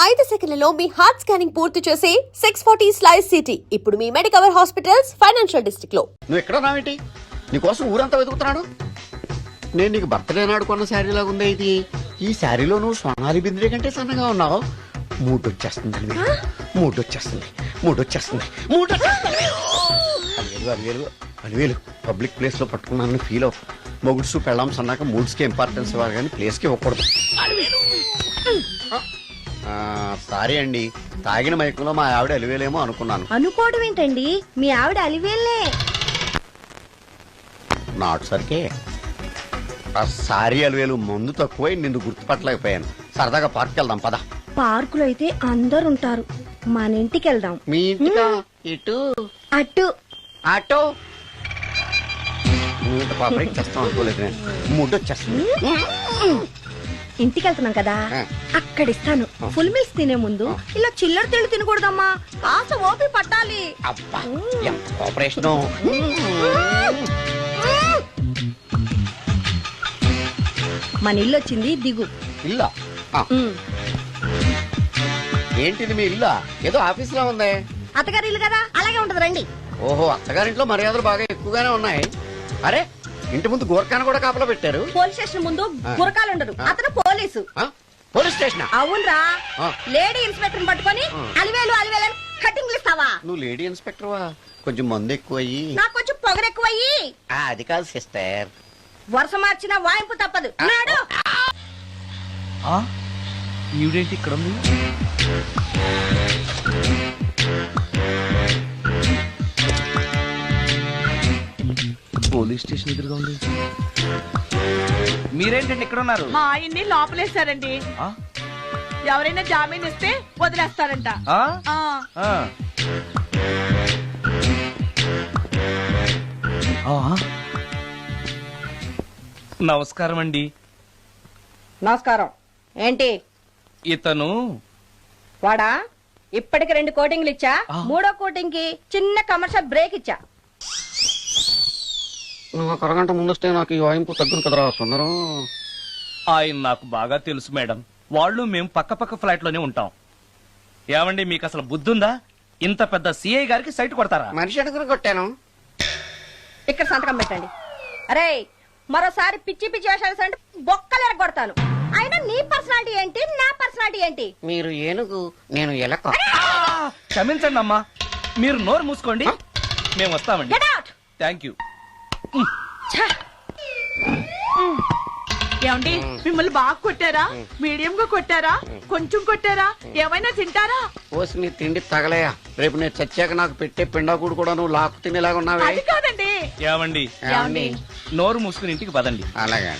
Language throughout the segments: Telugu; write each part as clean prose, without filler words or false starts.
5 సెకన్లలో మీ హార్ట్ స్కానింగ్ పూర్తి చేసి 640 స్లైస్ సిటీ ఇప్పుడు మీ మెడికవర్ హాస్పిటల్స్ ఫైనాన్షియల్ డిస్ట్రిక్ట్ లో. నువ్వు ఎక్కడ ఉన్నావేంటి? నీకోసం ఊరంతా వెతుకుతున్నాడు. నేను నీకు బర్త్డే నాడు కొన్న శారీ లాగా ఉంది ఇది. ఈ శారీలో నువ్వు సోనాలి బింద్రే కంటే సన్నగా ఉన్నావు. మూడు వచ్చేస్తుంది అలివేలు పబ్లిక్ ప్లేస్ లో పట్టుకున్నాను ఫీల్ అవు. మొగుడ్సు పెళ్ళాం సన్నాక మూడ్స్ కి ఇంపార్టెన్స్ ఇవ్వాలి కానీ ప్లేస్ కి ఇవ్వకూడదు. సారీ అండి, తాగిన మైకంలో మా ఆవిడ అలివేలేమో అనుకున్నాను. అనుకోవడం ఏంటండి, మీ ఆవిడ అలివేలే. నాట్ సరికే సారీ అలివేలు, మందు తక్కువై నిన్ను గుర్తుపట్టలేకపోయాను. సరదాగా పార్క్ వెళ్దాం పద. పార్కులో అయితే అందరు ఉంటారు, మన ఇంటికి వెళ్దాం. మీ ఇంటికా? ఇటు అటు ఆటో పాపరికి చేస్తాం అనుకోలేదు. మూడు వచ్చేస్తుంది. ఇంటికి వెళ్తున్నాం కదా, అక్కడ ఇస్తాను. ఫుల్ మీల్స్ తినే ముందు ఇలా చిల్లర తెళ్ళు తినకూడదమ్మా, కాస్త ఓపి పట్టాలి. అబ్బా ఎంత కోఆపరేషన్. మన ఇల్లు వచ్చింది, దిగు. ఇల్లా? ఏంటిది మీ ఇల్లా? ఏదో ఆఫీస్ లో ఉంది. అత్తగారి ఇల్లు కదా, అలాగే ఉంటది, రండి. ఓహో, అత్తగారింట్లో మర్యాదలు బాగా ఎక్కువగానే ఉన్నాయి. అరే, ఇంటి ముందు గోర్ఖాన కూడా కాపలా పెట్టారు. పోలీస్ స్టేషన్ ముందు గురకాలు ఉండరు, అతను పోలీసు. Police station? అవునరా, లేడీ ఇన్స్పెక్టర్ పట్టుకొని అలివేలు అలివేలు కటింగ్ ఇస్తావా? నువ్వు లేడీ ఇన్స్పెక్టర్ వా? కొంచెం మందు ఎక్కువయ్యి. నాకు కొంచెం పొగరు ఎక్కువయ్యి. అది కాదు సిస్టర్, వరుస మార్చిన వాయింపు తప్పదు. నాడు ఈవిడేంటి ఇక్కడ ఉంది? పోలీస్ స్టేషన్ ఎదురుగా ఉంది. మీరేంటండి ఇక్కడ ఉన్నారు? మా ఆయన్ని లోపలేస్తారండి. ఎవరైనా జామీన్ ఇస్తే వదిలేస్తారంట. నమస్కారం అండి. నమస్కారం. ఏంటి ఇతను? వాడా, ఇప్పటికి 2 కోటింగ్లు ఇచ్చా, 3వ కోటింగ్ కి చిన్న కమర్షియల్ బ్రేక్ ఇచ్చా. నువ్వు ఒక అరగంట ముందొస్తే నాకు ఈ వాయింపు తగ్గును కదరా సుందరం. ఆయన నాకు బాగా తెలుసు మేడం. వాళ్ళు మేము పక్క ఫ్లాట్ లోనే ఉంటాం. ఏమండి, మీకు అసలు బుద్ధుందా? ఇంత పెద్ద సిఐ గారికి సైట్ కొడతారా? మనిషి అడుగురు కొట్టాను. ఇక్కడ సంతకం పెట్టండి. అరే, మరోసారి పిచ్చి పిచ్చి వేషాలు అంటే బొక్కలు ఎరగొడతాను. అయినా నీ పర్సనాలిటీ ఏంటి, నా పర్సనాలిటీ ఏంటి? మీరు ఏనుగు, నేను ఎలక. క్షమించండి అమ్మా, మీరు నోరు మూసుకోండి, మేము వస్తామండి. Thank you. ఏమండి, మిమ్మల్ని బాగా కొట్టారా, మీడియం గా కొట్టారా, కొంచెం కొట్టారా, ఏమైనా తింటారా? పోసి నీ తిండి తగలయా. రేపు నేను చచ్చాక నాకు పెట్టే పిండాకుడు కూడా నువ్వు లాక్కు తినేలాగా ఉన్నావే. అది కాదండి. ఏమండి, నోరు మూసుకుని ఇంటికి పదండి. అలాగే.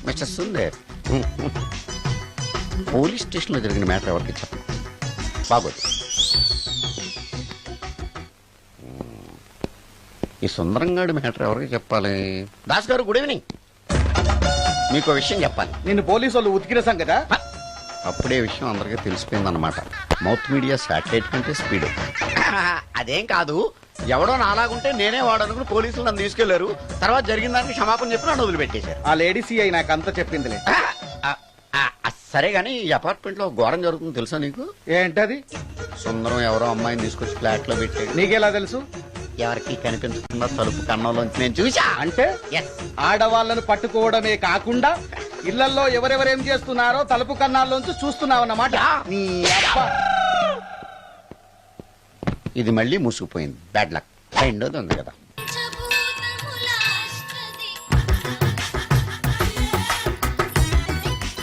మిస్టర్ సుందర్, పోలీస్ స్టేషన్ లో జరిగిన మ్యాటర్ ఎవరికి చెప్పండి. బాగోదు. ఈ సుందరంగాడి మ్యాటర్ ఎవరికి చెప్పాలి? దాస్ గారు, గుడ్ ఈవినింగ్. మీకు విషయం చెప్పాలి. నిన్ను పోలీసు వాళ్ళు ఉతికిన సంగదా? అప్పుడే విషయం అందరికీ తెలిసిపోయిందన్నమాట. మౌత్ మీడియా శాటిలైట్ కంటే స్పీడ్. అదేం కాదు, ఎవడో నాలాగుంటే నేనే వాడనుకుని పోలీసులు నన్ను తీసుకెళ్లారు. తర్వాత జరిగిన దానికి క్షమాపణ చెప్పి నన్ను వదిలిపెట్టేశారు. ఆ లేడీ సిఐ నాకు అంతా చెప్పిందిలే. సరే గానీ, ఈ అపార్ట్మెంట్ లో ఘోరం జరుగుతుంది తెలుసా నీకు? ఏంటది? సుందరం ఎవరో అమ్మాయిని తీసుకొచ్చి ఫ్లాట్ లో పెట్టాడు. నీకెలా తెలుసు? ఎవరికి కనిపించకుండా తలుపు కన్నంలోంచి నేను చూసా. అంటే ఆడవాళ్లను పట్టుకోవడమే కాకుండా ఇళ్లలో ఎవరెవరేం చేస్తున్నారో తలుపు కన్నాల్లోంచి చూస్తున్నావన్నమాట. ఇది మళ్ళీ మూసుకుపోయింది. Bad luck. రెండోది ఉంది కదా.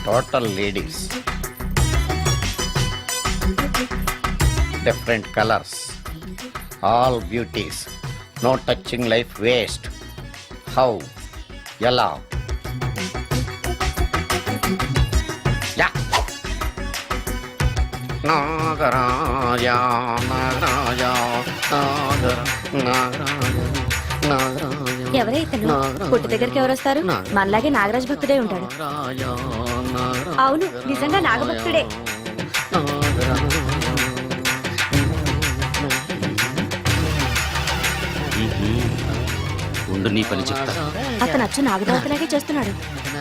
Total ladies, different colours, all beauties, no touching life waste. How, ఎలా? నాగరాజా నాగరాజా ఎవరే ఇతను? పుట్టు దగ్గరికి ఎవరు వస్తారు? మనలాగే నాగరాజ భక్తుడే ఉంటాడు. అవును, నిజంగా నాగభక్తుడే. ముందు నీ పని చెప్తా. అతను అచ్చు నాగదేవతలాగే చేస్తున్నాడు.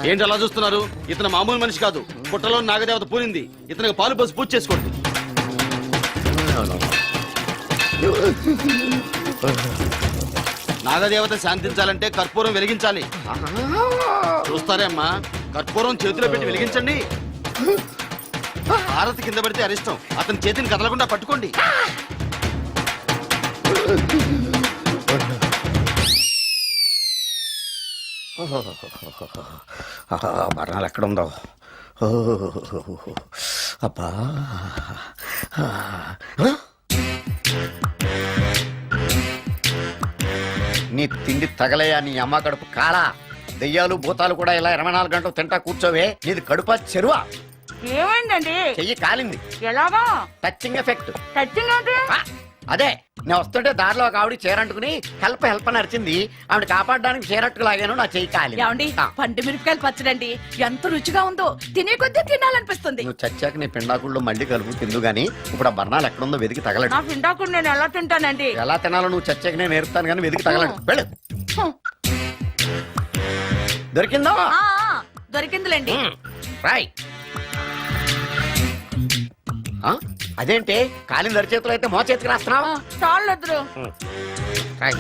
ఏంటి అలా చూస్తున్నారు? ఇతను మామూలు మనిషి కాదు. పుట్టలో నాగదేవత పూరింది. ఇతనికి పాలు పోసి పూజ చేసుకోండి. నాగదేవత శాంతించాలంటే కర్పూరం వెలిగించాలి. చూస్తారే అమ్మా, కర్పూరం చేతిలో పెట్టి వెలిగించండి. హారతి కింద పడితే అరిష్టం. అతని చేతిని కదలకుండా పట్టుకోండి. మరణాలు ఎక్కడుందో. అబ్బా, నీ తిండి తగలయా నీ అమ్మ కడుపు కాలా. దెయ్యాలు భూతాలు కూడా ఇలా 24 గంటలు తింటా కూర్చోవే. నీది కడుపా చెరువా? ఏమైందండి? చెయ్యి కాలింది. ఎలాగా? Touching effect. టచ్చింగ్ ఏంటి? అదే నేను వస్తుంటే దారిలో ఒక ఆవిడ చీరంటుకుని హెల్ప్ అని అరిచింది. ఆవిడ కాపాడడానికి చీరట్టుకు లాగాను, నా చెయ్యి కాలి. ఏమండి, పండు మిరపకాయలు పచ్చడండి ఎంత రుచిగా ఉందో, తినే కొద్దీ తినాలనిపిస్తుంది. నువ్వు చచ్చాక నీ పిండాకుళ్ళు మళ్ళీ కలుపు తిందు గానీ ఇప్పుడు ఆ బర్ణాలు ఎక్కడుందో వెతికి తగలడు. నా పిండాకుడు నేను ఎలా తింటానండి? ఎలా తినాలో నువ్వు చచ్చాక నేను నేర్పుతాను కానీ వెతికి తగలడు. వెళ్ళు. దొరికిందా? ఆ, దొరికిందిలేండి. రాయ్. అదేంటి కాలిన దరిచేతులు అయితే మో చేతికి రాస్తున్నావు? చాలు ఎదురు. రాయ్.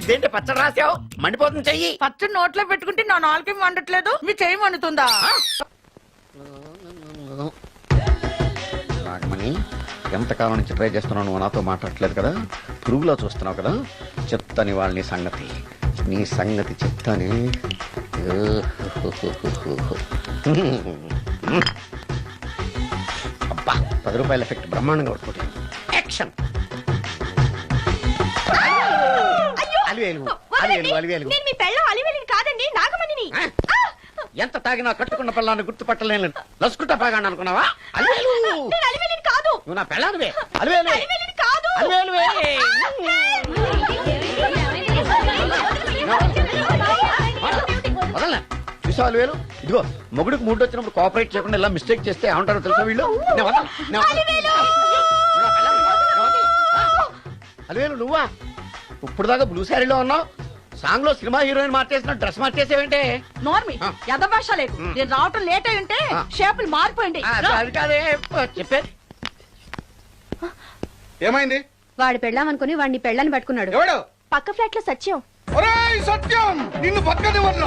ఇదేంటి పచ్చడి రాసావు? మండిపోతుంది చెయ్యి. పచ్చడి నోట్లో పెట్టుకుంటే నా నాలుగేం వండట్లేదు, మీ చెయ్యి వండుతుందా? నాగమణి, ఎంతకాలం నుంచి ట్రై చేస్తున్నావు, నువ్వు నాతో మాట్లాడట్లేదు కదా, పురుగులో చూస్తున్నావు కదా, చెప్తాను ఇవాళ నీ సంగతి చెప్తాను. అబ్బా, 10 రూపాయల ఎఫెక్ట్ బ్రహ్మాండంగా పడుకుంటాను. యాక్షన్. అలివేలు. నేను మీ పెళ్ళం అలివేలిని కాదండి, నాగమణిని. ఎంత తాగినా కట్టుకున్న పిల్లాన్ని గుర్తుపట్టలేను. లసుకుంటా బాగా అనుకున్నావా? అలివేలు. నేను అలివేలిని కాదు. నువ్వు నా పిల్లానివే. అలివేలు. అలివేలిని కాదు. అలివేలువే. వదలనా? చూసావు అలివేలు? ఇదిగో మొగుడికి మూడు వచ్చినప్పుడు కోఆపరేట్ చేయకుండా ఇలా మిస్టేక్ చేస్తే ఏమంటారో తెలుసా వీళ్ళు? అలివేలు నువ్వా? ఇప్పుడు దాకా బ్లూ శారీలో ఉన్నావు, సాంగ్ లో సినిమా హీరోయిన్ మార్చేసిన డ్రెస్ మార్చేసేవేంటే? నోర్మి, యథభాష లేదు. నేను రావటం లేట్ అయి ఉంటే షేపులు మారిపోయింది. అది కాదే చెప్పేది. ఏమైంది? వాడు పెళ్ళామనుకుని వాడిని పెళ్ళని పట్టుకున్నాడు. ఎవడు? పక్క ఫ్లాట్ లో సత్యం. ఒరేయ్ సత్యం, నిన్ను బతకనివ్వను.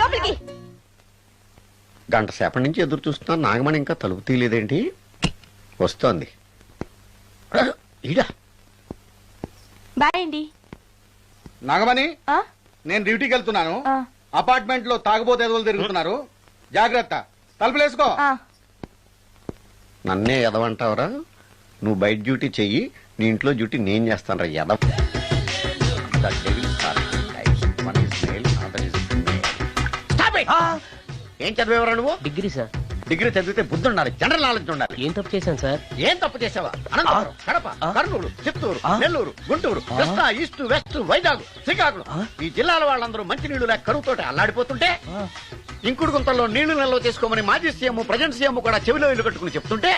లోపలికి. గంట సేపటి నుంచి ఎదురు చూస్తున్నా, నాగమణి ఇంకా తలుపు తీయలేదేంటి? వస్తోంది. ఈడా బాయ్ అండి. నాగమణి, నేను డ్యూటీకి వెళ్తున్నాను. అపార్ట్మెంట్ లో తాగుబోతు ఎదవలు తిరుగుతున్నారు, జాగ్రత్త. తలుపులేసుకో. నన్నే ఎదవంటావరా? నువ్వు బయట డ్యూటీ చెయ్యి, నీ ఇంట్లో డ్యూటీ నేను చేస్తాను రా ఎదవ. ఏం చదివేవరా నువ్వు? Degree sir. డిగ్రీ చదివితే బుద్ధి ఉండాలి, జనరల్ నాలెడ్జ్ ఉండాలి. ఏం తప్పు చేశాను సార్? ఏం తప్పు చేసావా? అనంతపురం, కడప, కర్నూలు, చిత్తూరు, నెల్లూరు, గుంటూరు, కృష్ణా, ఈస్ట్, వెస్ట్, వైజాగ్, శ్రీకాకుళం, ఈ జిల్లాల వాళ్ళందరూ మంచినీళ్లు లేక కరువుతోటి అల్లాడిపోతుంటే ఇంకుడు గుంతల్లో నీళ్లు నిల్వ చేసుకోమని మాజీ సీఎం, ప్రజెంట్ సీఎం కూడా చెవిలో ఇల్లు కట్టుకుని చెప్తుంటే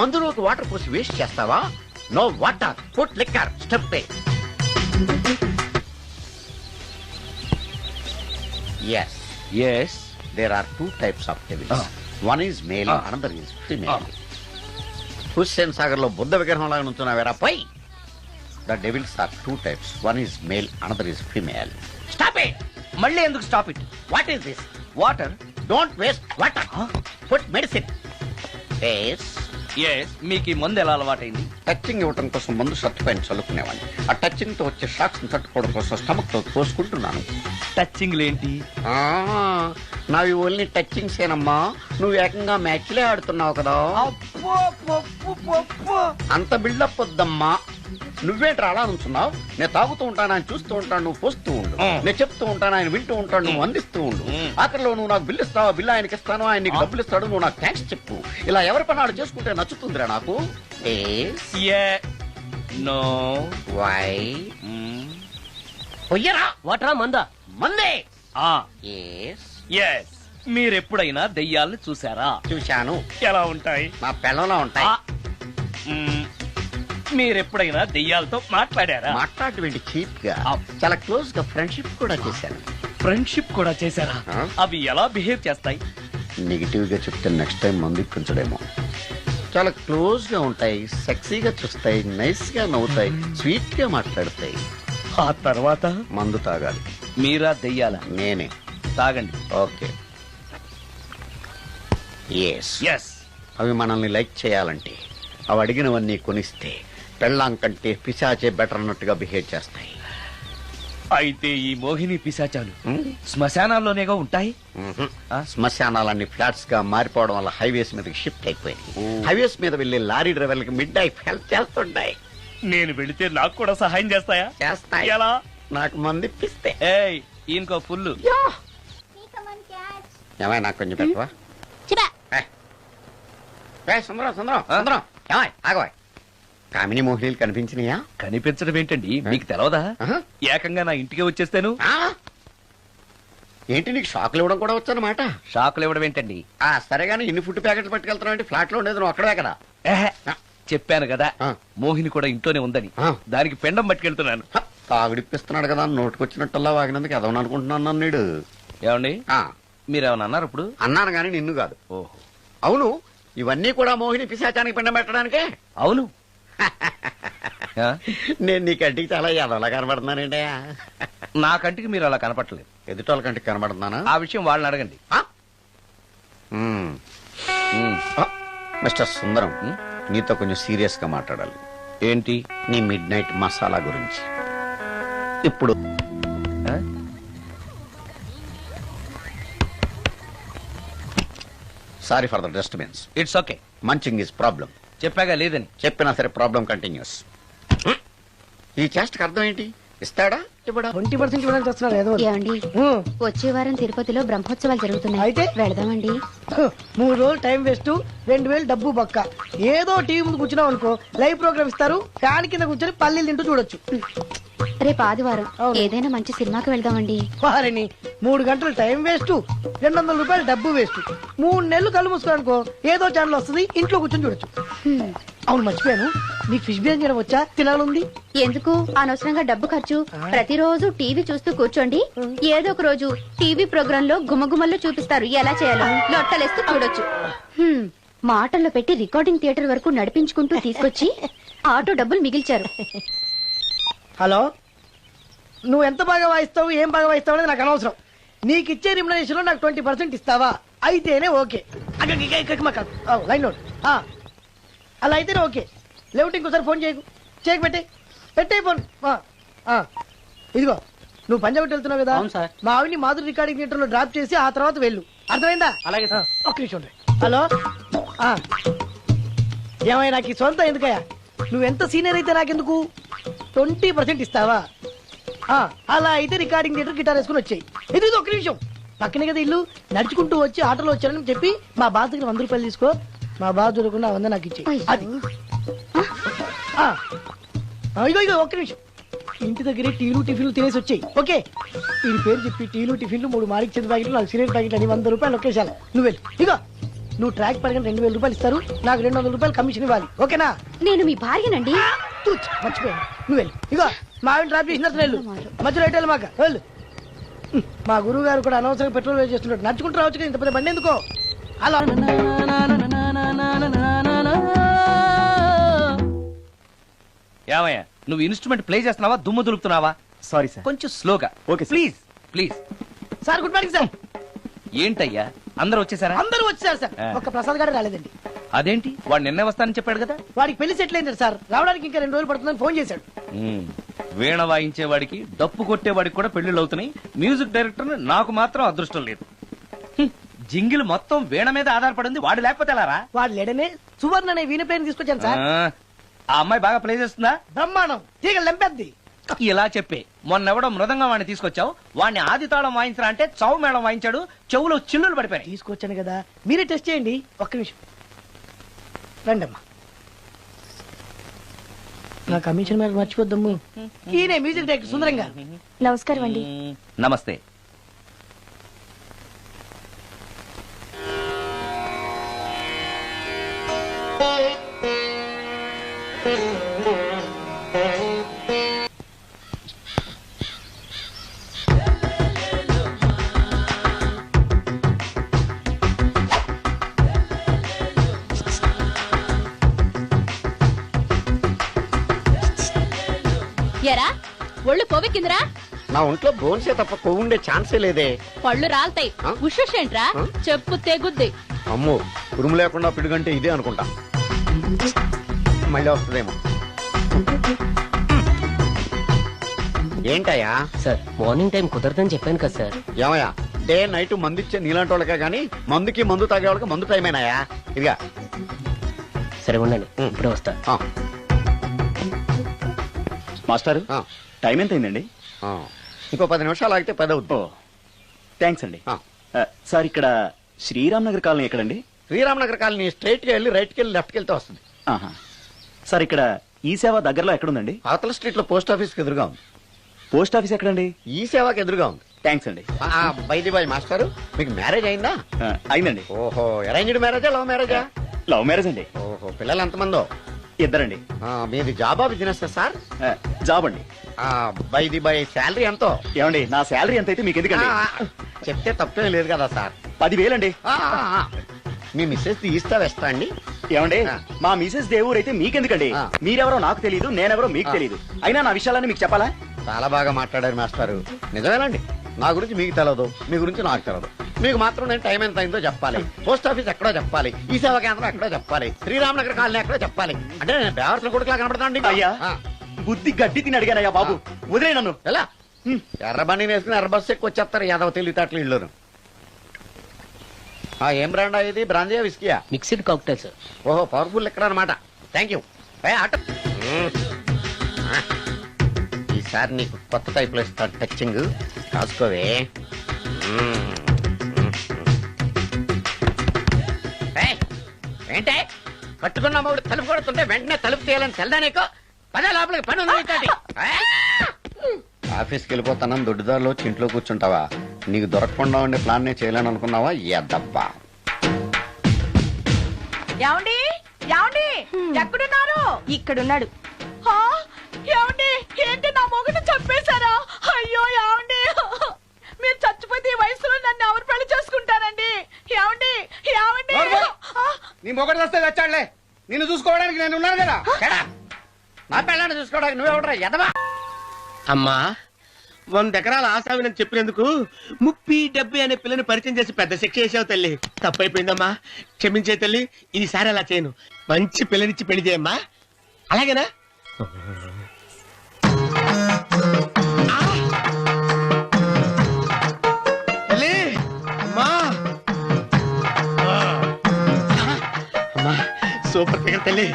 మందులోకి వాటర్ పోసి వేస్ట్ చేస్తావా? No water, put liquor, step. Yes. Yes. There are 2 types of devils. One is male, another is female. Hussain Sagar లో బుద్ధ విగ్రహం లాగా నుంచున్నావేరా పై. The devils are 2 types. One is male, another is female. Stop it! మళ్ళీ ఎందుకు stop it? What is this? Water. Don't waste water. Put medicine. Yes. మీకు ఈ మందు ఎలా అలవాటైంది? టచింగ్ ఇవ్వటం కోసం ముందు షర్ట్ పైన చల్లుకునేవాడిని. ఆ టచింగ్ తో వచ్చే షాక్స్ తట్టుకోవడం కోసం స్టమక్ తో పోసుకుంటున్నాను. టచింగ్ లేంటి? నావి ఓన్లీ టచింగ్స్ ఏనమ్మా. నువ్వు ఏకంగా మ్యాచ్లే ఆడుతున్నావు కదా. అంత బిల్డప్ వద్దమ్మా. నువ్వేంట్రా అలా నుంచున్నావు? నేను తాగుతూ ఉంటాను, ఆయన చూస్తూ ఉంటాను, నువ్వు పోస్తూ ఉండు. నేను చెప్తూ ఉంటాను, ఆయన వింటూ ఉంటాడు, నువ్వు అందిస్తూ ఉండు. ఆఖరిలో నువ్వు నాకు బిల్లు ఇస్తావా, బిల్లు ఆయనకి ఇస్తాను, ఆయన నీకు డబ్బులు ఇస్తాడు, నువ్వు నాకు థ్యాంక్స్ చెప్పు. ఇలా ఎవరి పని ఆడు చేసుకుంటే నచ్చుతుందిరా నాకు. నో. వై? పొయ్యరా. వాటరా మందా? మందే. ఎస్. మీరెప్పుడైనా దెయ్యాల్ని చూసారా? చూశాను. ఎలా ఉంటాయి? నా పిల్లలా ఉంటాయి. మీరెప్పుడైనా దెయ్యాలతో మాట్లాడారా? మాట్లాడేటువంటి చీప్ గా చాలా క్లోజ్ గా ఫ్రెండ్షిప్ కూడా చేశాను. ఫ్రెండ్షిప్ కూడా చేశారా? ఆ? అవి ఎలా బిహేవ్ చేస్తాయి? నెగిటివ్ గా చెప్తే నెక్స్ట్ టైం మందు ఇప్పించడేమో. చాలా క్లోజ్ గా ఉంటాయి, సెక్సీగా చూస్తాయి, నైస్ గా నవ్వుతాయి, స్వీట్ గా మాట్లాడతాయి. ఆ తర్వాత మందు తాగాలి. మీరా దెయ్యాల? నేనే. తాగండి. ఓకే. ఎస్. ఎస్. అవి మనల్ని లైక్ చేయాలంటే అవి అడిగినవన్నీ కొనిస్తే పెళ్ళాం కంటే పిశాచే బెటర్ అన్నట్టుగా బిహేవ్ చేస్తాయి. అయితే ఈ మోహిని పిశాచాలు శ్మశానాల్లోనేగా ఉంటాయి? ఆ? శ్మశానాలన్నీ ఫ్లాట్స్ గా మారిపోవడం వల్ల హైవేస్ మీదకి షిఫ్ట్ అయిపోయింది. హైవేస్ మీద వెళ్లే లారీ డ్రైవర్లకి మిడ్ నైట్ హెల్ప్ చేస్తుంటాయి. నేను వెళితే నాకు కూడా సహాయం చేస్తాయా? చేస్తాయి. ఎలా? నాకు మంది ఇప్పిస్తే. ఏయ్, ఈయనకో ఫుల్. ఏమై నాకు కొంచెం పెట్టవా? సుందరం సుందరం సుందరం ఏమై ఆగవాయ్. కామిని మోహినీలు కనిపించినాయా? కనిపించడం ఏంటండి, మీకు తెలవదా? ఆహా. ఏకంగా నా ఇంటికి వచ్చేస్తాను. ఆ? ఏంటి నీకు షాకులు ఇవ్వడం కూడా వచ్చానమాట? షాకులు ఇవ్వడం ఏంటండి? సరేగాని ఇన్ని ఫుడ్ ప్యాకెట్లు పట్టుకెళ్తున్నావు అంటే ఫ్లాట్ లో ఉండేది నువ్వు అక్కడే కదా. ఏహే, చెప్పాను కదా ఆ. మోహిని కూడా ఇంట్లోనే ఉందని. ఆ. దానికి పెండం పట్టుకెళ్తున్నాను. తాగుడిప్పిస్తున్నాడు కదా నోటుకొచ్చినట్టల్లా వాగినందుకు ఎదవని అనుకుంటున్నాను నీడు. ఏమండి, మీరేమన్నా అన్నారు ఇప్పుడు? అన్నాను గాని నిన్ను కాదు. ఓహో, అవును, ఇవన్నీ కూడా మోహిని పిశాచానికి పిండం పెట్టడానికే. అవును. ఆ? నేను నీ కంటికి చాలా ఎదవలా కనబడుతున్నానండి. నా కంటికి మీరు అలా కనపట్లేదు. ఎదుటోళ్ళ కంటికి కనబడుతున్నానా? ఆ విషయం వాళ్ళని అడగండి. మ్మ్. ఉమ్. మిస్టర్ సుందరం, నీతో కొంచెం సీరియస్ గా మాట్లాడాలి. ఏంటి? నీ మిడ్ నైట్ మసాలా గురించి. ఇప్పుడు ఆ? Sorry for the disturbance. It's okay. Munching is problem. చెప్పాగా లేదని. చెప్పినా సరే ప్రాబ్లం కంటిన్యూస్. ఈ చేష్టకి అర్థం ఏంటి? ఇస్తాడా ఇవ్వడా? 20% ఇవ్వడానికి వస్తున్నారు ఏదో ఏమండి వచ్చే వారం తిరుపతిలో బ్రహ్మోత్సవాలు జరుగుతున్నాయి. అయితే? వెళదామండి. 3 రోజులు టైం వేస్ట్, 2000 డబ్బు బొక్క. ఏదో టీవీ ముందు కూర్చున్నాం అనుకో, లైవ్ ప్రోగ్రామ్ ఇస్తారు, ఫ్యాన్ కింద కూర్చొని పల్లీలు తింటూ చూడొచ్చు. రేపు ఆదివారం అవును. ఏదైనా మంచి సినిమాకి వెళ్దామండి. వారిని 3 గంటలు టైం వేస్ట్, 200 రూపాయలు డబ్బు వేస్ట్. 3 నెలలు కళ్ళు మూసుకో అనుకో, ఏదో ఛానల్ వస్తుంది, ఇంట్లో కూర్చొని చూడొచ్చు. అవును మర్చిపోయాను, నీకు ఫిష్ బిర్యానీ చేయడం వచ్చా? తినాలుంది. ఎందుకు అనవసరంగా డబ్బు ఖర్చు? ప్రతిరోజు టీవీ చూస్తూ కూర్చోండి, ఏదో ఒక రోజు టీవీ ప్రోగ్రామ్ లో గుమ్మగుమ్మల్లో చూపిస్తారు ఎలా చేయాలో. లొట్టలేస్తూ చూడొచ్చు. మాటల్లో పెట్టి రికార్డింగ్ థియేటర్ వరకు నడిపించుకుంటూ తీసుకొచ్చి ఆటో డబ్బులు మిగిల్చారు. హలో, నువ్వు ఎంత బాగా వాయిస్తావు, ఏం బాగా వాయిస్తావు అనేది నాకు అనవసరం. నీకు ఇచ్చే రిమ్యునరేషన్ లో నాకు 20% ఇస్తావా? అయితేనే ఓకే. Line note. అలా అయితేనే ఓకే. లేవుంటే ఇంకోసారి ఫోన్ చేయకు పెట్టే ఫోన్. ఇదిగో నువ్వు పంజాబ్ వెళ్తున్నావు కదా, మా ఆవిడ్ని మాధురి రికార్డింగ్ థియేటర్ లో డ్రాప్ చేసి ఆ తర్వాత వెళ్ళు. అర్థమైందా? అలాగే. ఒక్క నిమిషం ఉండు. హలో, ఏమైనా నాకు ఈ సొంత ఎందుకయ్యా? నువ్వెంత సీనియర్ అయితే నాకెందుకు? 20% ఇస్తావా? అలా అయితే రికార్డింగ్ థియేటర్ గిటార్ వేసుకుని వచ్చాయి. ఇది ఒక్క నిమిషం, పక్కనే కదా ఇల్లు. నడుచుకుంటూ వచ్చి ఆటోలో వచ్చానని చెప్పి మా బాధ దగ్గర 100 రూపాయలు తీసుకో. మా బాధ దొరకకుండా 100 నాకు ఇచ్చి. అది ఇగో ఒక్క నిమిషం. ఇంటి దగ్గరే టీలు టిఫిన్లు తినేసి వచ్చాయి. ఓకే, వీడి పేరు చెప్పి టీలు టిఫిన్లు 3 మారికి చెంది ప్యాకెట్లు, 4 సిగరెట్ ప్యాకెట్లు అని 100 రూపాయలు ఒకేసారి. నువ్వు వెళ్ళు. ఇగో నువ్వు ట్రాక్ పడగానే 2000 రూపాయలు ఇస్తారు, నాకు 200 రూపాయలు కమిషన్ ఇవ్వాలి. ఓకేనా? నేను మీ భార్యనండి. మర్చిపోయాను. నువ్వు వెళ్ళు. ఇగో మా ఆవిడ డ్రాప్ చేసిన వెళ్ళు, మధ్యలో ఎట్టాలి మాకు వెళ్ళు. మా గురువు గారు కూడా అనవసరంగా పెట్రోల్ వేస్ట్ చేస్తున్నాడు. నడుచుకుంటూ రావచ్చు కదా, ఇంత పెద్ద బండి ఎందుకో. అలా ఏమయ్యా, నువ్వు ఇన్స్ట్రుమెంట్ ప్లే చేస్తున్నావా, దుమ్ము దులుపుతున్నావా? Sorry sir. కొంచెం స్లోగా. Okay sir. Please please. Sir good morning sir. ఏంటయ్యా, అందరూ వచ్చేసారా? అందరూ వచ్చారు సార్, ఒక్క ప్రసాద్ గారు రాలేదండి. అదేంటి, వాడు నిన్నే వస్తానని చెప్పాడు కదా. వాడికి పెళ్లి సెటిల్ అయింది సార్, రావడానికి ఇంకా 2 రోజులు పడుతుందని ఫోన్ చేశాడు. వీణ వాయించేవాడికి డప్పు కొట్టేవాడికి కూడా పెళ్లిళ్ళు అవుతున్నాయి. మ్యూజిక్ డైరెక్టర్ నాకు మాత్రం అదృష్టం లేదు. జింగిల్ మొత్తం వీణ మీద ఆధారపడింది, వాడు లేకపోతే ఎలారా? వాడు లేడనే సువర్ణ అనే వీణ ప్లేయర్ తీసుకొచ్చాను సార్. ఆ అమ్మాయి బాగా ప్లే చేస్తుందా? బ్రహ్మాండం, తీగ లెంపెద్ది. ఇలా చెప్పే మొన్నెవడో మృదంగా వాడిని తీసుకొచ్చావు, వాడిని ఆది తాళం వాయించరా అంటే చౌ మేళం వాయించాడు, చెవులో చిల్లులు పడిపోయాయి. తీసుకొచ్చాను కదా, మీరే టెస్ట్ చేయండి. ఒక్క నిమిషం రండమ్మా. నా కమిషన్ మీద మర్చిపోద్దాము. ఈయనే మ్యూజిక్ డైరెక్టర్ సుందరం గారు. నమస్కారం అండి. నమస్తే. ఎరా ఒళ్ళు కొవ్వెక్కిందిరా? నా ఒంట్లో బోన్సే తప్ప కొవ్వు ఉండే ఛాన్సే లేదే. పళ్ళు రాల్తాయి. ఆ? ఉషేంట్రా? ఆ? చెప్పు తెగుద్ది. అమ్మో, ఉరుము లేకుండా పిడుగంటే ఇదే అనుకుంటా. మళ్ళీ వస్తుందేమో. ఏంటయ్యా? సార్ మార్నింగ్ టైం కుదరదని చెప్పాను కదా సార్. ఏమయ్యా, డే నైట్ మందు ఇచ్చే నీలాంటి వాళ్ళకే గానీ మందుకి మందు తాగే వాళ్ళకి మందు టైం అయినాయా? ఇదిగా. సరే ఉండండి, ఇప్పుడే వస్తా. ఆ, మాస్టర్ ఆ, టైం ఎంత అయిందండి? ఆ. ఇంకో 10 నిమిషాలు ఆగితే 10 అవుతుంది. థ్యాంక్స్ అండి. ఆ. సార్ ఇక్కడ శ్రీరామ్ నగర్ కాలనీ ఎక్కడండి? శ్రీరామనగర్ కాలనీ స్ట్రైట్ గా వెళ్ళి రైట్ కి వెళ్ళి లెఫ్ట్ కి వెళ్తే వస్తుంది. ఆహా. సార్ ఇక్కడ ఈ సేవ దగ్గరలో ఎక్కడుందండి? అవతల స్ట్రీట్ లో పోస్ట్ ఆఫీస్ కి ఎదురుగా ఉంది. పోస్ట్ ఆఫీస్ ఎక్కడండి? ఈ సేవకి ఎదురుగా ఉంది. థ్యాంక్స్ అండి. బైది బాయ్ మాస్టారు, మీకు మ్యారేజ్ అయిందా? అయిందండి. ఓహో, అరేంజ్డ్ మ్యారేజా లవ్ మ్యారేజా? లవ్ మ్యారేజ్ అండి. ఓహో, పిల్లలు ఎంతమందో? ఇద్దరండి. మీది జాబా బిజినెస్ సార్? జాబ్ అండి. బైది బై శాలరీ ఎంతో? ఏమండి, నా శాలరీ ఎంత అయితే మీకు ఎందుకండి? చెప్తే తప్పేం లేదు కదా సార్. 10,000 అండి. మీ మిస్సెస్ ఇస్తా వేస్తా అండి. ఏమండి, ఆ. మా మిసెస్ దేవురు అయితే మీకెందుకండి? ఆ. మీరెవరో నాకు తెలియదు, నేనెవరో మీకు ఆ. తెలియదు. అయినా నా విషయాలన్నీ మీకు చెప్పాలా? చాలా బాగా మాట్లాడారు మాస్టారు. నిజమేనండి, నా గురించి మీకు తెలదు, మీ గురించి నాకు తెలదు. మీకు మాత్రం నేను టైం ఎంత అయిందో చెప్పాలి, పోస్ట్ ఆఫీస్ ఎక్కడో చెప్పాలి, ఈ సేవా కేంద్రం ఎక్కడో చెప్పాలి, శ్రీరామనగర్ కాలనీ ఎక్కడో చెప్పాలి. అంటే నేను బేవర్సన కొడుకులా కనబడతానండి. అయ్యా, బుద్ధి గడ్డి తిని అడిగానయ్యా బాబు, వదిలే నన్ను. ఎలా ఎర్రబండి వేసుకుని ఎర్ర బస్సు ఎక్కువ వచ్చేస్తారు యాదవ తెలివితేటలు ఇళ్ళను. ఏం బ్రాండ్ ఇది? బ్రాంజియా విస్కియా? Mixed cocktail sir. ఓహో, పవర్ఫుల్ ఎక్కడ అనమాట. Thank you. ఆటో ఈసారి నీకు కొత్త టైప్ లో ఇస్తాను టచ్చింగ్, రాసుకోవే. ఏంటే కట్టుకున్న మూడు తలుపు కొడుతుంటే వెంటనే తలుపు తీయాలని తెల్దా నీకు? పదే లోపలికి పని ఉంది నీతోటి. ఆఫీస్కి వెళ్ళిపోతానని దొడ్డుదారిలో ఇంట్లో కూర్చుంటావా? నీకు దొరకకుండా ఉండే ప్లాన్ నే చేయలేను అనుకున్నావా? ఎద్దబ్బా. ఏమండి ఏమండి ఎక్కడున్నారు? ఇక్కడున్నాడు. హా? ఏమండి, ఏంటి నా మొగుడు చంపేశారా? అయ్యో ఏమండి, మీరు చచ్చిపోతే ఈ వయసులో నన్ను ఎవరు పెళ్లి చేసుకుంటారండి? ఏమండి ఏమండి? ఆ, నీ మొగడు వస్తే వచ్చాడులే, నిన్ను చూసుకోవడానికి నేను ఉన్నాను కదా. నా పిల్లని చూసుకోవడానికి నువ్వెవడరా ఎదవా? అమ్మా, 100 ఎకరాల ఆశావినని చెప్పినందుకు 30-70 అనే పిల్లని పరిచయం చేసి పెద్ద శిక్ష చేసావు తల్లి. తప్పైపోయిందమ్మా, క్షమించే తల్లి. ఈసారి అలా చేయను, మంచి పిల్లనిచ్చి పెళ్లి చేయమ్మా. అలాగేనా? తల్లి, అమ్మా. అమ్మా, సూపర్ ఫిగర్ తల్లి.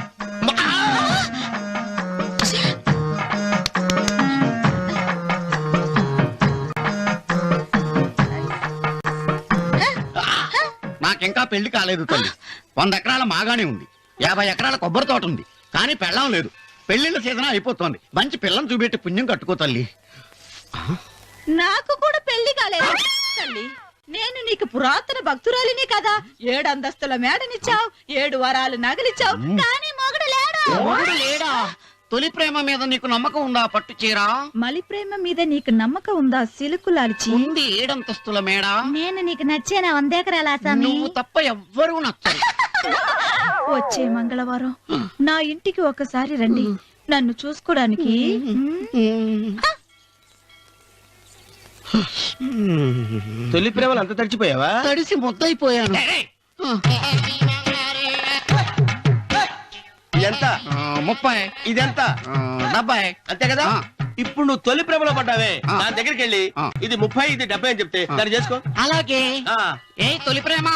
నాకింకా పెళ్లి కాలేదు తల్లి. 100 ఎకరాల మాగానే ఉంది, 50 ఎకరాల కొబ్బరి తోట ఉంది, కానీ పెళ్ళం లేదు. పెళ్లిళ్ళ సీజన్ అయిపోతుంది. మంచి పిల్లని చూపెట్టి పుణ్యం కట్టుకో తల్లి. నాకు కూడా పెళ్లి కాలేదు తల్లి. నేను నీకు పురాతన భక్తురాలిని కదా. 7 అంతస్తుల మేడనిచ్చావు, 7 వరాలు నగలిచ్చావు, కానీ మొగుడు లేడు. మొగుడు లేడా? తొలి ప్రేమ మీద నీకు నమ్మకం ఉందా? పట్టు చీర మలి ప్రేమ మీద నీకు నమ్మకం ఉందా? సిలుకులాల్చి ఉంది. 7 అంతస్తుల మేడ. నేను నీకు నచ్చేనా 100 ఎకరాల ఆసామి? నువ్వు తప్ప ఎవ్వరూ నచ్చరు. వచ్చే మంగళవారం నా ఇంటికి ఒకసారి రండి, నన్ను చూసుకోవడానికి. తొలి ప్రేమలు అంత తడిచిపోయావా? తడిసి ముద్దయిపోయాను. ఎంత? 30. ఇదెంత? 70. అంతే కదా. ఆ. ఇప్పుడు నువ్వు తొలి ప్రేమలో పడ్డావే, ఆ. నా దగ్గరికి వెళ్ళి ఆ. ఇది 30, ఇది 70 అని చెప్తే దాన్ని చేసుకో. అలాగే. ఆ. ఏ తొలి ప్రేమ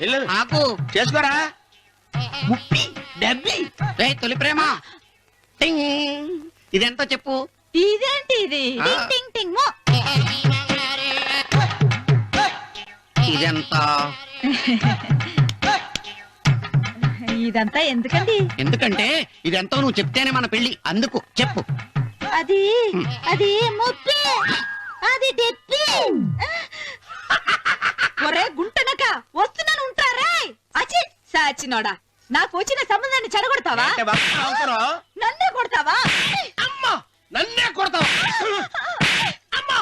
వెళ్ళు. నాకు చేసుకోరా. 30, 70. ఏ తొలి ప్రేమ టింగ్. ఇదెంత చెప్పు? ఇదేంటి ఇది? ఆ. టింగ్ టింగ్ టింగ్ మో. ఇదెంత? ఇదంతా ఎందుకండి? ఎందుకంటే ఇదెంతో నువ్వు చెప్తేనే మన పెళ్లి. అందుకు చెప్పు. అది అది ముప్పి, అది డెప్పి. ఒరే గుంటనక, వస్తున్నాను ఉంటారా? అచి సాచినోడా, నాకు వచ్చిన సంబంధాన్ని చెడగొడతావా? అంటే బాగా అవసరం. నన్నే కొడతావా? అమ్మా, నన్నే కొడతావు. అమ్మా,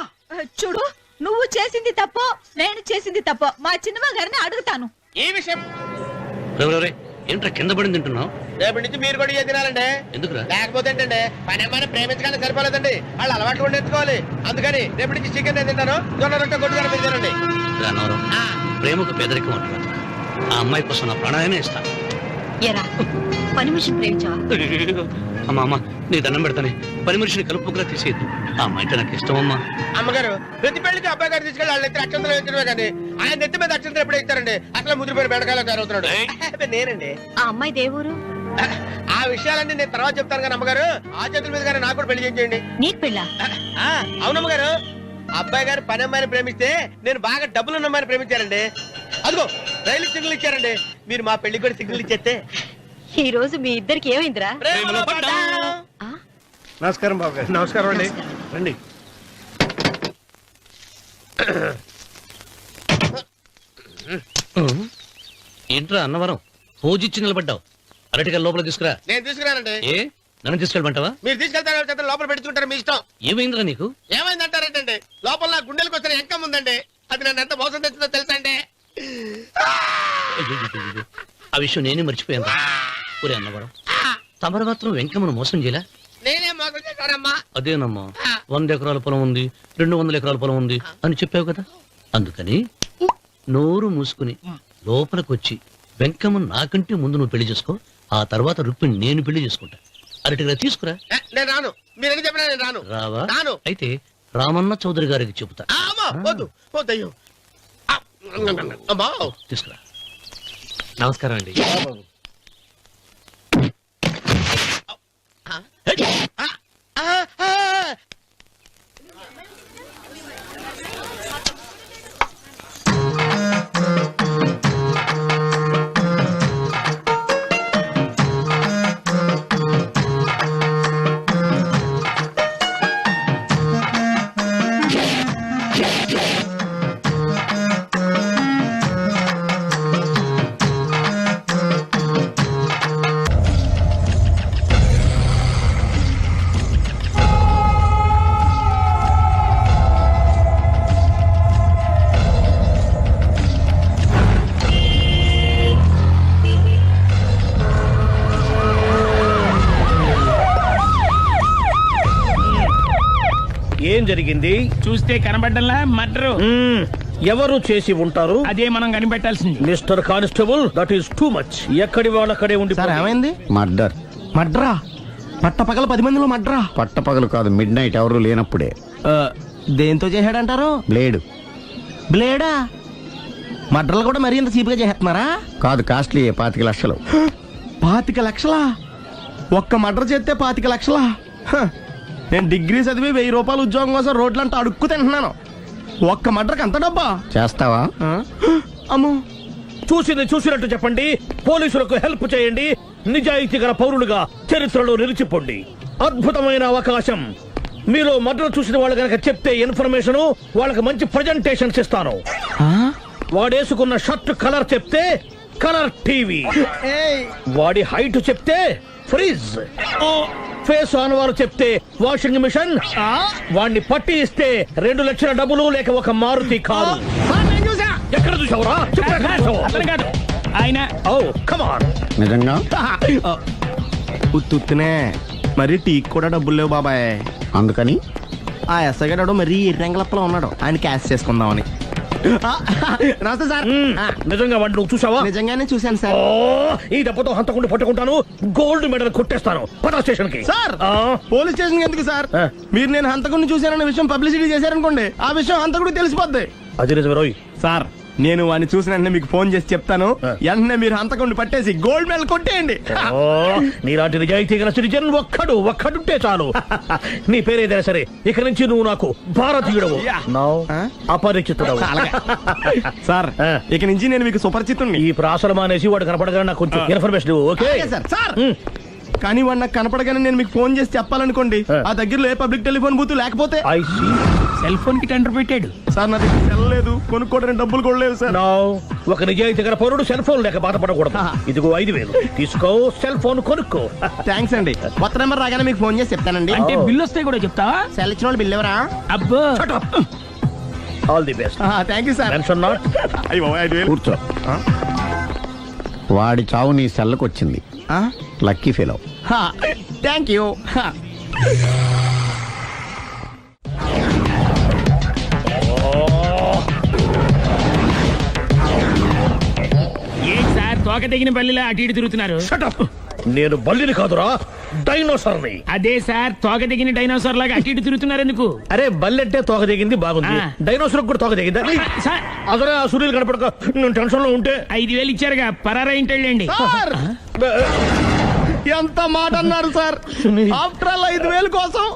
చూడు, నువ్వు చేసింది తప్పో నేను చేసింది తప్పో మా చిన్నమ్మ గారిని అడుగుతాను. ఈ విషయం ఏంట్రా కింద పడింది తింటున్నావు? రేపటి నుంచి మీరు కూడా ఇదే తినాలండి. ఎందుకురా? లేకపోతే ఏంటండి పని ఏమైనా ప్రేమించడానికి సరిపోలేదండి, వాళ్ళు అలవాట్లు కూడా నేర్చుకోవాలి. అందుకని రేపటి నుంచి చికెన్ నేను తింటాను, జొన్న రొట్టె కొట్టుకొని మీరు తినండి. అన్నవరం ప్రేమకు పేదరికం అంటారు. ఆ అమ్మాయి కోసం నా ప్రాణాయమే ఇస్తా. పని మనిషిని ప్రేమించావా? అమ్మా అమ్మ నీ దండం పెడతానే, పని మనిషిని కలుపుకులా తీసేయద్దు. ఆ అమ్మాయి అంటే నాకు ఇష్టం అమ్మా. అమ్మగారు ప్రతి పెళ్లికి అబ్బాయి గారు తీసుకెళ్ళి వాళ్ళ ఎత్తి అక్షంతలు వేయించడమే కానీ ఆయన నెత్తి మీద అక్షంతలు ఎప్పుడు ఇస్తారండి? అసలు ముదిరిపోయిన బెడకాయలు తయారవుతున్నాడు. నేనండి. ఆ అమ్మాయి దేవురు ఆ విషయాలన్నీ నేను తర్వాత చెప్తాను కానీ అమ్మగారు, ఆ చేతుల మీద కానీ నాకు కూడా పెళ్లి చేయండి. నీకు పెళ్ళా? అవునమ్మగారు, అబ్బాయి గారు పని అమ్మాయిని ప్రేమిస్తే నేను బాగా డబ్బులున్న అమ్మాయిని ప్రేమించారండి. అదిగో రైలు సిగ్నల్ ఇచ్చారండి. మీరు మా పెళ్లికి కూడా సిగ్నల్ ఇచ్చేస్తే ఈ రోజు మీ ఇద్దరికి ఏమైందిరా? నమస్కారం బాబు గారు. నమస్కారం అండి. రండి. ఏంట్రా అన్నవరం పోజిచ్చి నిలబడ్డావు? అరటిగా లోపల తీసుకురా. నేను తీసుకురానండి. ఏ నన్ను తీసుకెళ్ళమంటావా? మీరు తీసుకెళ్తారు లోపల పెట్టుకుంటారు, మీ ఇష్టం. ఏమైందిరా నీకు? ఏమైందంటారేంటండి? లోపల నా గుండెలకు వచ్చిన ఎంకం ఉందండి, అది నన్ను ఎంత మోసం తెచ్చిందో తెలుసా అండి? అయ్యయ్యయ్యయ్యో. ఆ విషయం నేనే మర్చిపోయాను. ఒరే అన్నవరం, తమరు మాత్రం వెంకమ్మను మోసం చేయలే? నేనే మోసం చేశానమ్మా. అదేనమ్మా, 100 ఎకరాల పొలం ఉంది, 200 ఎకరాల పొలం ఉంది అని చెప్పావు కదా. అందుకని నోరు మూసుకుని లోపలికి వచ్చి వెంకమ్మను నాకంటే ముందు నువ్వు పెళ్లి చేసుకో. ఆ తర్వాత రుక్మిణి నేను పెళ్లి చేసుకుంటా. అరటిగా తీసుకురా. నేను రాను, మీరని చెప్పినా నేను రాను. రావా? రాను. అయితే రామన్న చౌదరి గారికి చెబుతా. వద్దు వద్దయ్యో. అమ్మా తీసుకురా. నమస్కారం అండి. ఏం జరిగింది? చూస్తే కనబడ్డంలా మర్డరు. ఎవరు చేసి ఉంటారు? అదే మనం కనిపెట్టాల్సింది. Mister constable, that is too much. ఎక్కడి వాళ్ళక్కడే ఉండి. ఏమైంది? మర్డర్. మడ్రా పట్ట పగల 10 మందిలో మడ్రా. పట్టపగలు కాదు, మిడ్ నైట్ ఎవరు లేనప్పుడే. దేంతో చేశాడంటారు? బ్లేడ్. బ్లేడా? మడ్రలు కూడా మరీ ఇంత చీప్ గా చేస్తున్నారా? కాదు, కాస్ట్లీ 25 లక్షలు. 25 లక్షలా? ఒక్క మడ్ర చేస్తే 25 లక్షలా? నేను డిగ్రీ చదివి 1000 రూపాయలు ఉద్యోగం కోసం రోడ్లంతా అడుక్కు తింటున్నాను. ఒక్క మడ్రకి అంత డబ్బా? చేస్తావా? అమ్మో. చూసినట్టు చెప్పండి. పోలీసులకు హెల్ప్ చేయండి. నిజాయితీ గల పౌరులుగా చరిత్రలో నిలిచిపోండి. అద్భుతమైన అవకాశం. మీలో మర్డర్ చూసిన వాళ్ళు కనుక చెప్తే ఇన్ఫర్మేషన్, వాళ్ళకి మంచి ప్రజెంటేషన్స్ ఇస్తాను. వాడేసుకున్న షర్ట్ కలర్ చెప్తే కలర్ టీవీ, వాడి హైట్ చెప్తే ఫ్రిజ్, ఫేస్ ఆన్ వారు చెప్తే వాషింగ్ మిషన్, వాడిని పట్టి ఇస్తే 2 లక్షల డబ్బులు లేక ఒక మారుతి కారు. ఎక్కడ చూసావురా? ఆయన నిజంగా ఉత్తునే మరి టీకి కూడా డబ్బులు లేవు బాబాయ్. అందుకని ఆ ఎస్ఐ గారు మరీ ఎర్రంగలప్పలో ఉన్నాడు, ఆయన క్యాష్ చేసుకుందామని. నమస్తే సార్. నిజంగా వాడిని నువ్వు చూసావా? నిజంగానే చూశాను సార్. ఈ డబ్బుతో హంతకుండా పట్టుకుంటాను, గోల్డ్ మెడల్ కొట్టేస్తాను. పద స్టేషన్ కి. సార్, పోలీస్ స్టేషన్ ఎందుకు సార్? మీరు నేను హంతకుడిని చూశానన్న విషయం పబ్లిసిటీ చేశారనుకోండి, ఆ విషయం హంతకుడికి తెలిసిపోద్ది. అది నిజమే రోయ్. సార్, నేను వాడిని చూసిన వెంటనే మీకు ఫోన్ చేసి చెప్తాను. వెంటనే మీరు హంతకుడిని పట్టేసి గోల్డ్ మెడల్ కొట్టేయండి. నీలాంటి నిజాయితీ గల సిటిజన్ ఒక్కడుంటే చాలు. నీ పేరేదైనా సరే, ఇక నుంచి నువ్వు నాకు భారతీయుడవు, అపరిచితుడవు. సార్, ఇక నుంచి నేను మీకు సుపరిచితుడిని. ఈ ప్రాసలు మానేసి వాడు కనపడగానే నాకు కొంచెం ఇన్ఫర్మేషన్. Okay sir. కానీ వాడు నాకు కనపడగానే నేను మీకు ఫోన్ చేసి చెప్పాలనుకోండి, ఆ దగ్గరలో ఏ పబ్లిక్ టెలిఫోన్ బూత్ లేకపోతే. సెల్ ఫోన్ కి టెండర్ పెట్టాడు. సార్, నా దగ్గర సెల్ లేదు, కొనుక్కోవడానికి డబ్బులు కూడా లేవు సార్. ఒక నిజాయితీ గల పౌరుడు సెల్ ఫోన్ లేక బాధపడకూడదు. ఇదిగో 5000 తీసుకో, సెల్ ఫోన్ కొనుక్కో. థ్యాంక్స్ అండి. కొత్త నెంబర్ రాగానే మీకు ఫోన్ చేసి చెప్తానండి. అంటే బిల్ వస్తే కూడా చెప్తావా? సెల్ ఇచ్చిన వాళ్ళు బిల్ ఎవరా? అబ్బో. All the best. Thank you sir. Mention not. కూర్చో. వాడి చావు నీ సెల్లకు వచ్చింది. Lucky fellow. Thank you. ఏంటి సార్ తోక తెగిన బల్లిలా అటు ఇటు తిరుగుతున్నారు? నేను బల్లిని కాదురా, డైనోసార్ని. అదే సార్, తోక తెగిన డైనోసార్ లాగా అటు ఇటు తిరుగుతున్నారు ఎందుకు? అరే బల్లెట్టే తోక తెగింది బాగుంది, డైనోసార్ కూడా తోక తెగిందా? అదరే ఆ సూర్యులు కనపడక నేను టెన్షన్ లో ఉంటే 5,000 ఇచ్చారుగా, పరారా ఇంటండి. ఎంత మాట అన్నారు సార్? ఆఫ్టర్ ఆల్ 5,000 కోసం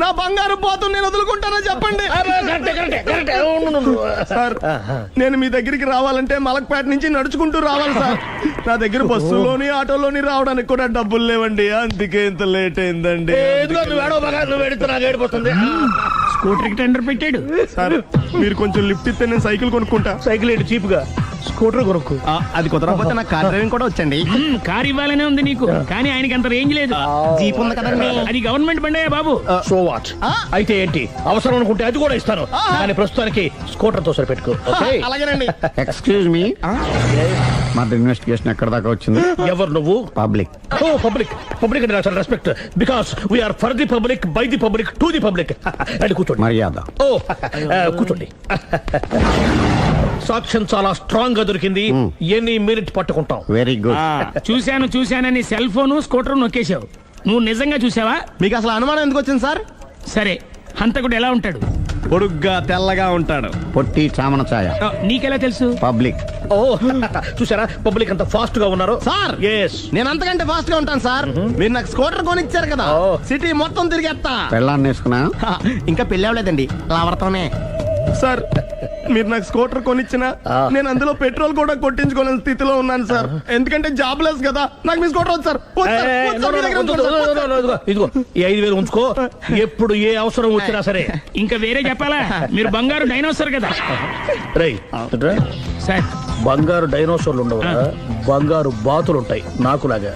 నా బంగారు పోతుంది నేను వదులుకుంటానా చెప్పండి సార్. నేను మీ దగ్గరికి రావాలంటే మలక్పేట నుంచి నడుచుకుంటూ రావాలి సార్. నా దగ్గర బస్సులోని ఆటోలోని రావడానికి కూడా డబ్బులు లేవండి, అందుకే ఇంత లేట్ అయిందండి. స్కూటర్ కి టెండర్ పెట్టాడు సార్. మీరు కొంచెం లిఫ్ట్ ఇస్తే నేను సైకిల్ కొనుక్కుంటా. సైకిల్ ఏంటి చీప్ గా, స్కూటర్ కొనుక్కు. అది కుదరకపోతే నాకు కార్ డ్రైవింగ్ కూడా వచ్చండి. కార్ ఇవ్వాలనే ఉంది నీకు, కానీ ఆయనకి అంత రేంజ్ లేదు. జీప్ ఉంది కదండి. అది గవర్నమెంట్ బండే బాబు. So what? అయితే ఏంటి, అవసరం అనుకుంటే అది కూడా ఇస్తాను, కానీ ప్రస్తుతానికి స్కూటర్ తో సరిపెట్టుకో. అలాగేనండి. ఎక్స్క్యూజ్ మీ, మర్డర్ ఇన్వెస్టిగేషన్ ఎక్కడ దాకా వచ్చింది? ఎవరు నువ్వు? పబ్లిక్. ఓ పబ్లిక్. పబ్లిక్ అంటే చాలా respect, because we are for the public, by the public, to the public. అంటే కూర్చోండి. మర్యాద. ఓ కూర్చోండి. సాక్ష్యం చాలా స్ట్రాంగ్ గా దొరికింది, ఎన్ని మినిట్ పట్టుకుంటాం. Very good. చూశానని సెల్ ఫోను స్కూటర్ నొక్కేశావు, నువ్వు నిజంగా చూసావా? మీకు అసలు అనుమానం ఎందుకు వచ్చింది సార్? సరే, హంతకుడు ఎలా ఉంటాడు? పొడుగ్గా తెల్లగా ఉంటాడు. పొట్టి చామన ఛాయ. నీకెలా తెలుసు? పబ్లిక్. ఓ చూసారా పబ్లిక్ అంత ఫాస్ట్ గా ఉన్నారు సార్. ఎస్, నేను అంతకంటే ఫాస్ట్ గా ఉంటాను సార్. మీరు నాకు స్కూటర్ కొనిచ్చారు కదా, సిటీ మొత్తం తిరిగేస్తా. పెళ్ళాన్ని వేసుకున్నా? ఇంకా పెళ్లి అవ్వలేదండి, లావర్తోనే. సార్ మీరు నాకు స్కూటర్ కొనిచ్చిన నేను అందులో పెట్రోల్ కూడా కొట్టించుకోలేని స్థితిలో ఉన్నాను సార్. ఎందుకంటే జాబ్ లెస్ కదా, నాకు మీ స్కూటర్ వద్దు సార్. ఇదిగో ఈ 5,000 ఉంచుకో, ఎప్పుడు ఏ అవసరం వచ్చినా సరే. ఇంకా వేరే చెప్పాలా? మీరు బంగారు డైనోసార్ కదా. రై సార్, బంగారు డైనోసార్లు ఉండవు, బంగారు బాతులు ఉంటాయి నాకులాగా.